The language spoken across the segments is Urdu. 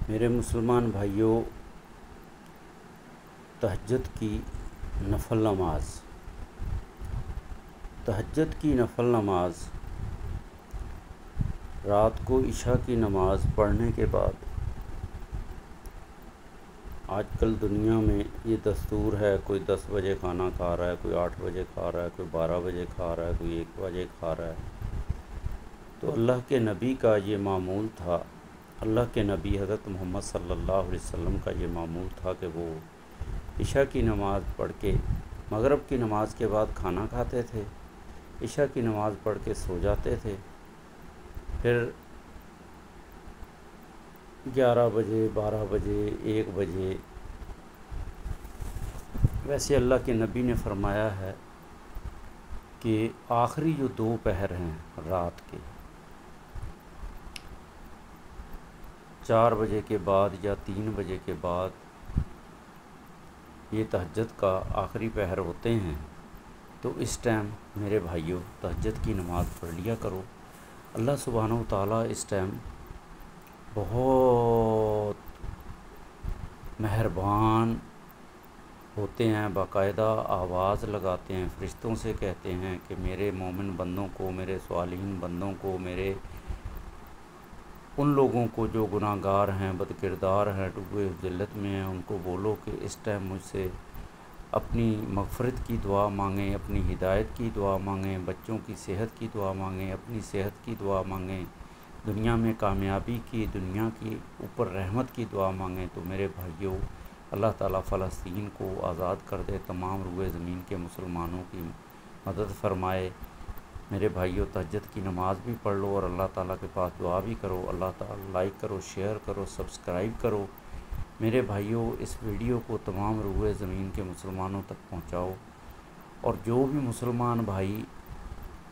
میرے مسلمان بھائیوں، تہجد کی نفل نماز رات کو عشاء کی نماز پڑھنے کے بعد آج کل دنیا میں یہ دستور ہے، کوئی 10 بجے کھانا کھا رہا ہے، کوئی 8 بجے کھا رہا ہے، کوئی 12 بجے کھا رہا ہے، کوئی 1 بجے کھا رہا ہے۔ تو اللہ کے نبی کا یہ معمول تھا، اللہ کے نبی حضرت محمد صلی اللہ علیہ وسلم کا یہ معمول تھا کہ وہ عشاء کی نماز پڑھ کے مغرب کی نماز کے بعد کھانا کھاتے تھے، عشاء کی نماز پڑھ کے سو جاتے تھے، پھر 11 بجے 12 بجے 1 بجے ویسے اللہ کے نبی نے فرمایا ہے کہ آخری جو 2 پہر ہیں رات کے 4 بجے کے بعد یا 3 بجے کے بعد یہ تہجد کا آخری پہر ہوتے ہیں، تو اس ٹائم میرے بھائیوں تہجد کی نماز پڑھ لیا کرو۔ اللہ سبحانہ و تعالیٰ اس ٹائم بہت مہربان ہوتے ہیں، باقاعدہ آواز لگاتے ہیں، فرشتوں سے کہتے ہیں کہ میرے مومن بندوں کو، میرے صالحین بندوں کو، میرے ان لوگوں کو جو گناہ گار ہیں، بد کردار ہیں، ڈوبے ذلت میں ہیں، ان کو بولو کہ اس ٹائم مجھ سے اپنی مغفرت کی دعا مانگیں، اپنی ہدایت کی دعا مانگیں، بچوں کی صحت کی دعا مانگیں، اپنی صحت کی دعا مانگیں، دنیا میں کامیابی کی، دنیا کی اوپر رحمت کی دعا مانگیں۔ تو میرے بھائیوں، اللہ تعالیٰ فلسطین کو آزاد کر دے، تمام روئے زمین کے مسلمانوں کی مدد فرمائے۔ میرے بھائیوں تہجد کی نماز بھی پڑھ لو اور اللہ تعالیٰ کے پاس دعا بھی کرو۔ اللہ تعالیٰ لائک کرو، شیئر کرو، سبسکرائب کرو۔ میرے بھائیوں اس ویڈیو کو تمام روئے زمین کے مسلمانوں تک پہنچاؤ، اور جو بھی مسلمان بھائی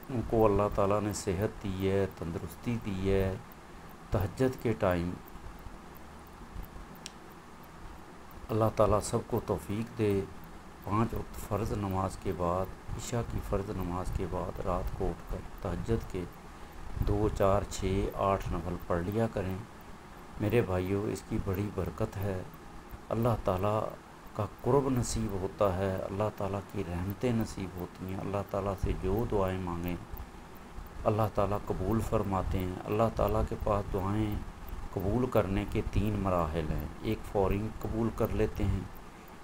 ان کو اللہ تعالیٰ نے صحت دی ہے، تندرستی دی ہے، تہجد کے ٹائم اللہ تعالیٰ سب کو توفیق دے۔ 5 وقت فرض نماز کے بعد، عشاء کی فرض نماز کے بعد رات کو اٹھ کر تہجد کے 2 4 6 8 نفل پڑھ لیا کریں۔ میرے بھائیوں اس کی بڑی برکت ہے، اللہ تعالیٰ کا قرب نصیب ہوتا ہے، اللہ تعالیٰ کی رحمتیں نصیب ہوتی ہیں، اللہ تعالیٰ سے جو دعائیں مانگیں اللہ تعالیٰ قبول فرماتے ہیں۔ اللہ تعالیٰ کے پاس دعائیں قبول کرنے کے 3 مراحل ہیں، ایک فوری قبول کر لیتے ہیں،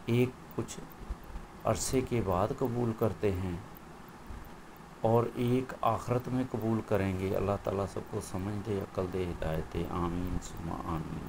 ایک کچھ عرصے کے بعد قبول کرتے ہیں، اور ایک آخرت میں قبول کریں گے۔ اللہ تعالیٰ سب کو سمجھ دے، عقل دے، ہدایت دے، آمین ثم آمین۔